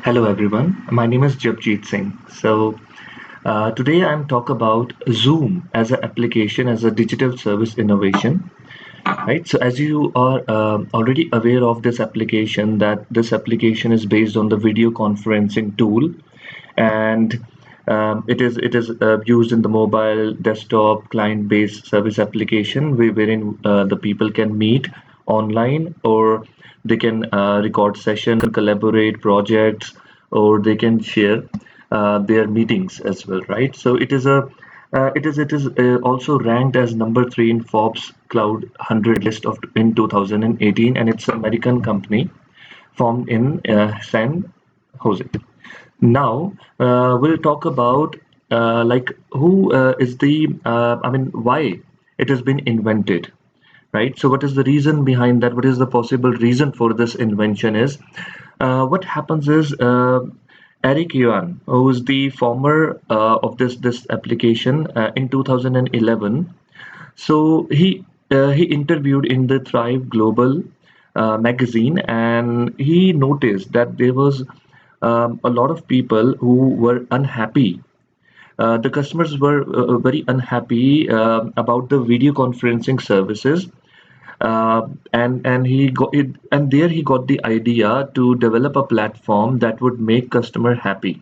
Hello everyone, my name is Japjeet Singh. Today I'm talk about Zoom as an application as a digital service innovation, right? So as you are already aware of this application, that this application is based on the video conferencing tool, and it is used in the mobile, desktop, client-based service application, wherein the people can meet online, or they can record session, collaborate projects, or they can share their meetings as well, right? So it is also ranked as number three in Forbes Cloud 100 list of in 2018, and it's an American company formed in San Jose. Now we'll talk about like who is the I mean why it has been invented, right? So what is the reason behind that? What is the possible reason for this invention is what happens is Eric Yuan, who is the former of this application in 2011. So he interviewed in the Thrive Global magazine, and he noticed that there was a lot of people who were unhappy. The customers were very unhappy about the video conferencing services, and he got it, and there he got the idea to develop a platform that would make customer happy,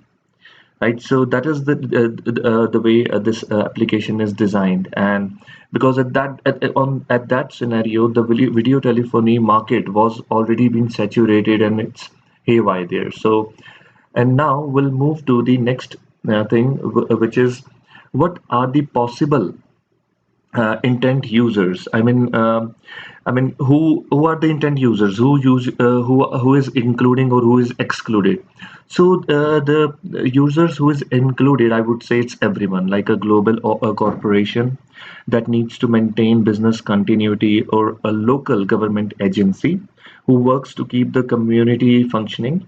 right? So that is the way this application is designed. And because at that scenario, the video telephony market was already been saturated, and it's haywire there. So, and now we'll move to the next thing, which is what are the possible intent users. I mean, who are the intent users? Who is including or who is excluded? So the users who is included, I would say it's everyone, like a global or a corporation that needs to maintain business continuity, or a local government agency who works to keep the community functioning,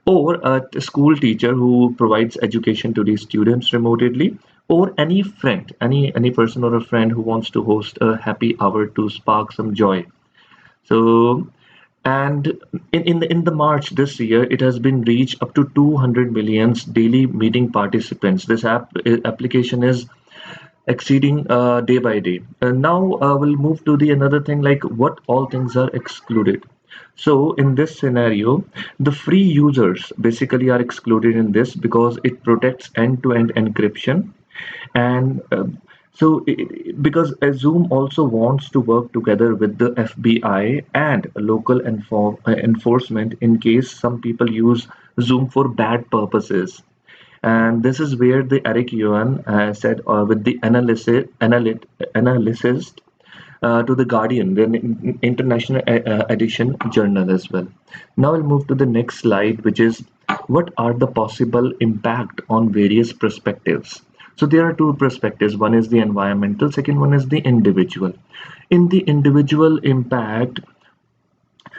or a school teacher who provides education to the students remotely, or any friend, any person or a friend who wants to host a happy hour to spark some joy. So, and in the March this year, it has been reached up to 200 millions daily meeting participants. This application is exceeding day by day. And now we'll move to the another thing, like what all things are excluded. So in this scenario, the free users basically are excluded in this because it protects end-to-end encryption. And because Zoom also wants to work together with the FBI and local enforcement in case some people use Zoom for bad purposes. And this is where the Eric Yuan said with the analysis to the Guardian, the international edition journal as well. Now we'll move to the next slide, which is what are the possible impact on various perspectives. So there are two perspectives. One is the environmental, second one is the individual. In the individual impact,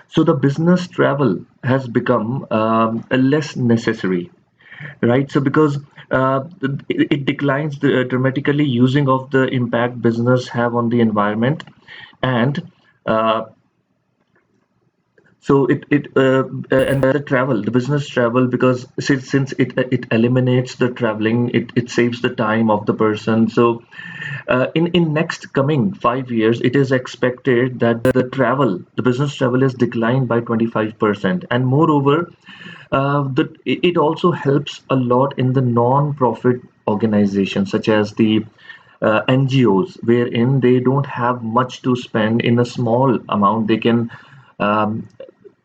so the business travel has become less necessary, right? So because it declines dramatically using of the impact business have on the environment. And uh, so and the travel, the business travel, because since it eliminates the traveling, it saves the time of the person. So in next coming 5 years, it is expected that the business travel is declined by 25%. And moreover, it also helps a lot in the non-profit organizations, such as the NGOs, wherein they don't have much to spend. In a small amount they can um,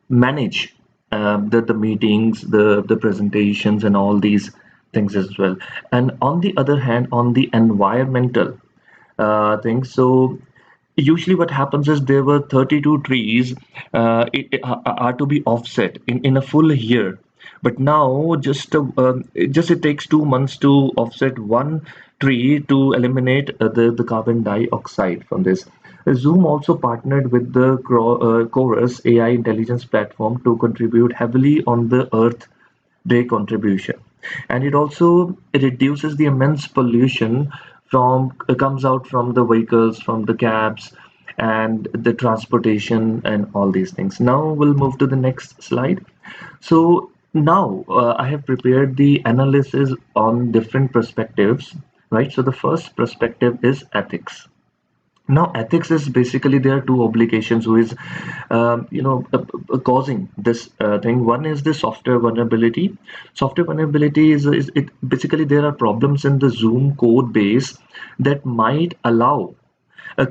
manage the meetings, the presentations, and all these things as well. And on the other hand, on the environmental things, so usually what happens is there were 32 trees are to be offset in a full year, but now just it takes 2 months to offset one tree to eliminate the carbon dioxide from this. Zoom also partnered with the Chorus AI intelligence platform to contribute heavily on the Earth Day contribution. And it also reduces the immense pollution from comes out from the vehicles, from the cabs, and the transportation, and all these things. Now we'll move to the next slide. So Now, I have prepared the analysis on different perspectives, right? So the first perspective is ethics. Now, ethics is basically there are two obligations who is, causing this thing. One is the software vulnerability. Software vulnerability is it basically there are problems in the Zoom code base that might allow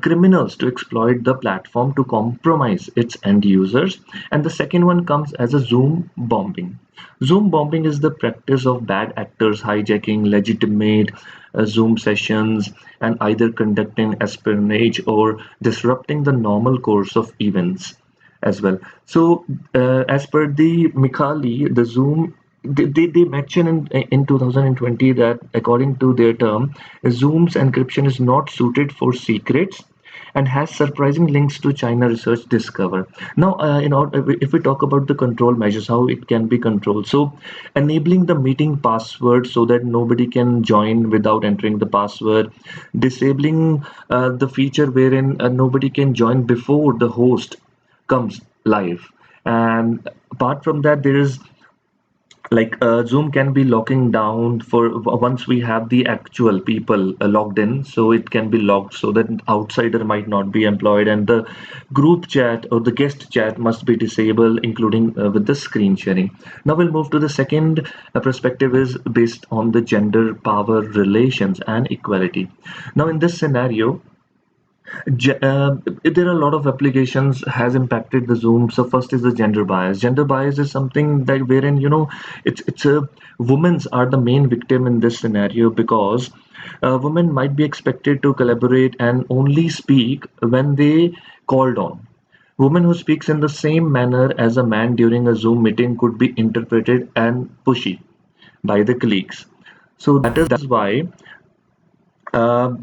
criminals to exploit the platform to compromise its end users. And the second one comes as a Zoom bombing. Zoom bombing is the practice of bad actors hijacking legitimate Zoom sessions and either conducting espionage or disrupting the normal course of events as well. So, as per the Mikali, the Zoom they mention in 2020 that according to their term, Zoom's encryption is not suited for secrets and has surprising links to China research discover. Now, if we talk about the control measures, how it can be controlled. So, enabling the meeting password so that nobody can join without entering the password, disabling the feature wherein nobody can join before the host comes live. And apart from that, there is like Zoom can be locking down for once we have the actual people logged in, so it can be locked so that outsider might not be employed, and the group chat or the guest chat must be disabled, including with the screen sharing. Now we'll move to the second perspective is based on the gender power relations and equality. Now in this scenario, there are a lot of applications has impacted the Zoom. So first is the gender bias. Gender bias is something that wherein it's a women's are the main victim in this scenario because women might be expected to collaborate and only speak when they called on. Woman who speaks in the same manner as a man during a Zoom meeting could be interpreted and pushy by the colleagues. So that is why uh,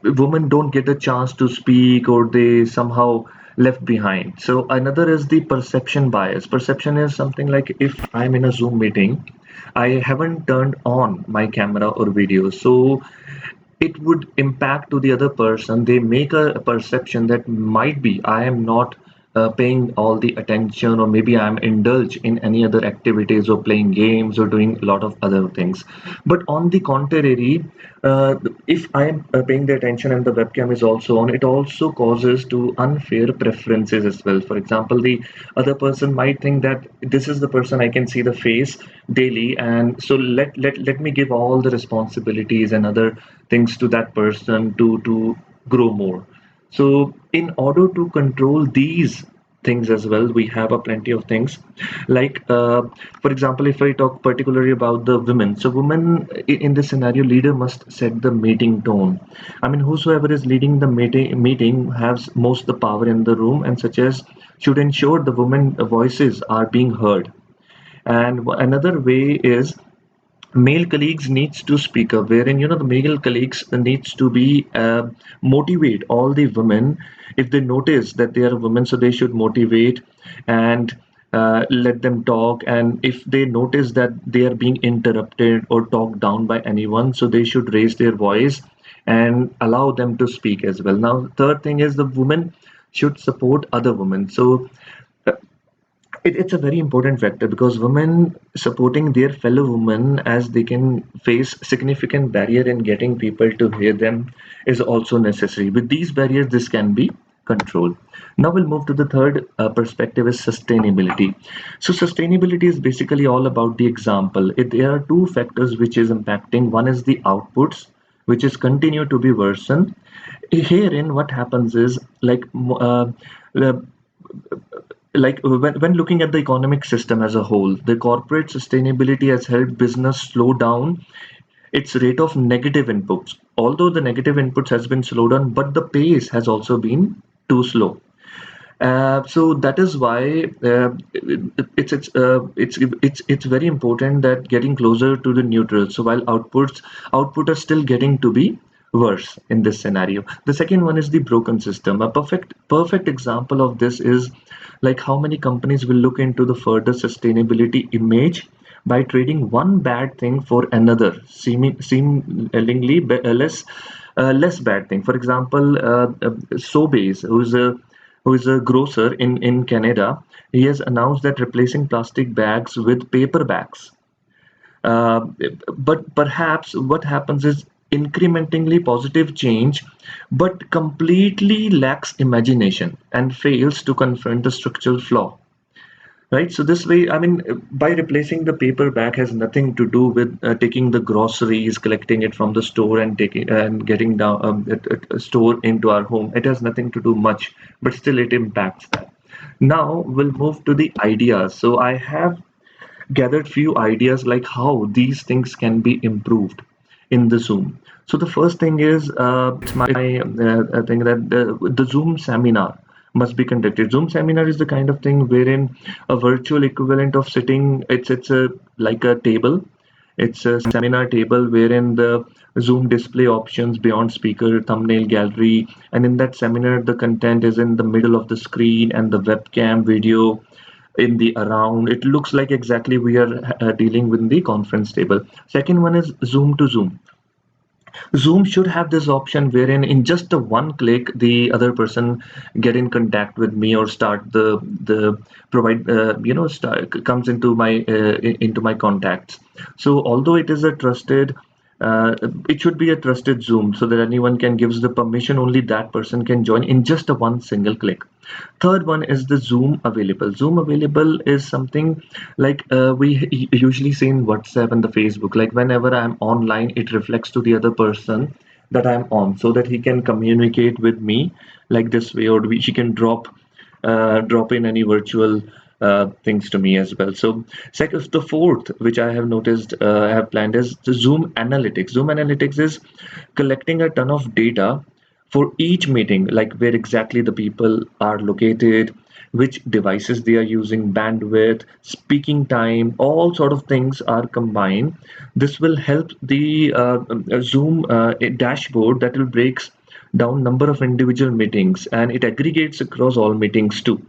women don't get a chance to speak or they somehow left behind. So another is the perception bias. Perception is something like if I'm in a Zoom meeting, I haven't turned on my camera or video, so it would impact to the other person. They make a perception that might be I am not paying all the attention, or maybe I'm indulged in any other activities or playing games or doing a lot of other things. But on the contrary, if I am paying the attention and the webcam is also on, it also causes to unfair preferences as well. For example, the other person might think that this is the person I can see the face daily, and so let me give all the responsibilities and other things to that person to grow more. So in order to control these things as well, we have a plenty of things like for example, if I talk particularly about the women, so women in this scenario, leader must set the meeting tone. I mean, whosoever is leading the meeting has most the power in the room, and such as should ensure the women voices are being heard. And another way is male colleagues needs to speak up, wherein the male colleagues needs to be motivate all the women. If they notice that they are women, so they should motivate and let them talk. And if they notice that they are being interrupted or talked down by anyone, so they should raise their voice and allow them to speak as well. Now third thing is the women should support other women. So it's a very important factor because women supporting their fellow women as they can face significant barrier in getting people to hear them is also necessary. With these barriers, this can be controlled. Now we'll move to the third perspective is sustainability. So sustainability is basically all about the example. There are two factors which is impacting. One is the outputs, which is continue to be worsened. Herein, what happens is uh, when looking at the economic system as a whole, the corporate sustainability has helped business slow down its rate of negative inputs. Although the negative inputs has been slowed down, but the pace has also been too slow. So that is why it's very important that getting closer to the neutral. So while output are still getting to be worse in this scenario. The second one is the broken system. A perfect example of this is like how many companies will look into the further sustainability image by trading one bad thing for another, seemingly less bad thing. For example, Sobeys, who is a grocer in Canada, he has announced that replacing plastic bags with paper bags. Uh, but perhaps what happens is incrementally positive change, but completely lacks imagination and fails to confront the structural flaw. Right, so this way, I mean, by replacing the paper bag has nothing to do with taking the groceries, collecting it from the store, and taking and getting down a store into our home. It has nothing to do much, but still it impacts that. Now we'll move to the ideas. So I have gathered few ideas like how these things can be improved in the Zoom. So the first thing is it's my thing that the Zoom seminar must be conducted. Zoom seminar is the kind of thing wherein a virtual equivalent of sitting, it's a like a table. It's a seminar table wherein the Zoom display options beyond speaker, thumbnail gallery, and in that seminar the content is in the middle of the screen and the webcam video in the around. It looks like exactly we are dealing with the conference table. Second one is Zoom to Zoom. Zoom should have this option wherein in just a one click the other person get in contact with me or start the provide start, comes into my into my contacts. So although it is a trusted it should be a trusted Zoom so that anyone can gives the permission, only that person can join in just a one single click. Third one is the Zoom available. Zoom available is something like we usually see in WhatsApp and the Facebook. Like whenever I'm online, it reflects to the other person that I'm on, so that he can communicate with me like this way, or he can drop in any virtual things to me as well. So, second, the fourth, which I have noticed, I have planned is the Zoom analytics. Zoom analytics is collecting a ton of data for each meeting, like where exactly the people are located, which devices they are using, bandwidth, speaking time, all sort of things are combined. This will help the Zoom dashboard that will breaks down number of individual meetings and it aggregates across all meetings too.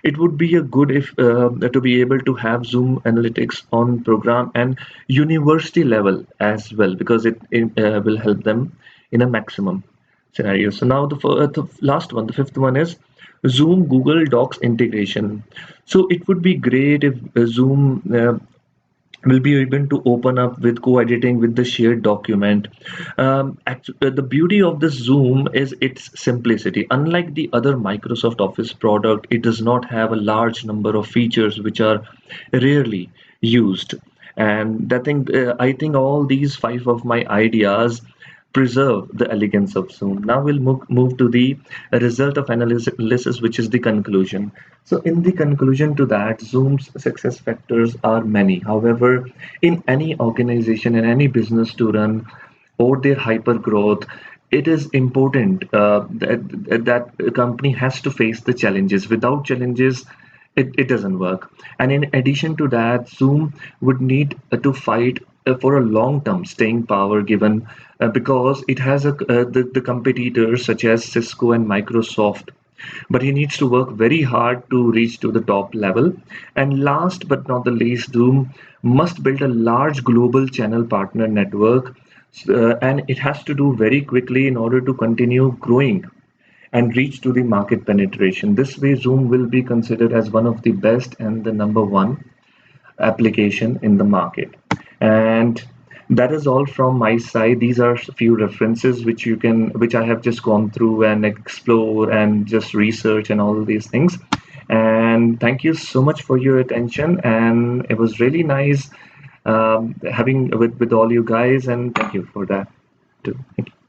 It would be a good if to be able to have Zoom analytics on program and university level as well, because it will help them in a maximum scenario. So now the last one, the fifth one is Zoom Google Docs integration. So it would be great if Zoom will be able to open up with co-editing with the shared document. The beauty of this Zoom is its simplicity. Unlike the other Microsoft Office product, it does not have a large number of features which are rarely used. And I think all these five of my ideas preserve the elegance of Zoom. Now we'll move to the result of analysis, which is the conclusion. So in the conclusion to that, Zoom's success factors are many. However, in any organization and any business to run or their hyper growth, it is important that a company has to face the challenges. Without challenges, it doesn't work. And in addition to that, Zoom would need to fight for a long term staying power, given because it has the competitors such as Cisco and Microsoft, but he needs to work very hard to reach to the top level. And last but not the least, Zoom must build a large global channel partner network, and it has to do very quickly in order to continue growing and reach to the market penetration. This way, Zoom will be considered as one of the best and the number one application in the market. And that is all from my side. These are a few references which I have just gone through and explore and just research and all these things. And thank you so much for your attention. And it was really nice having with all you guys. And thank you for that too. Thank you.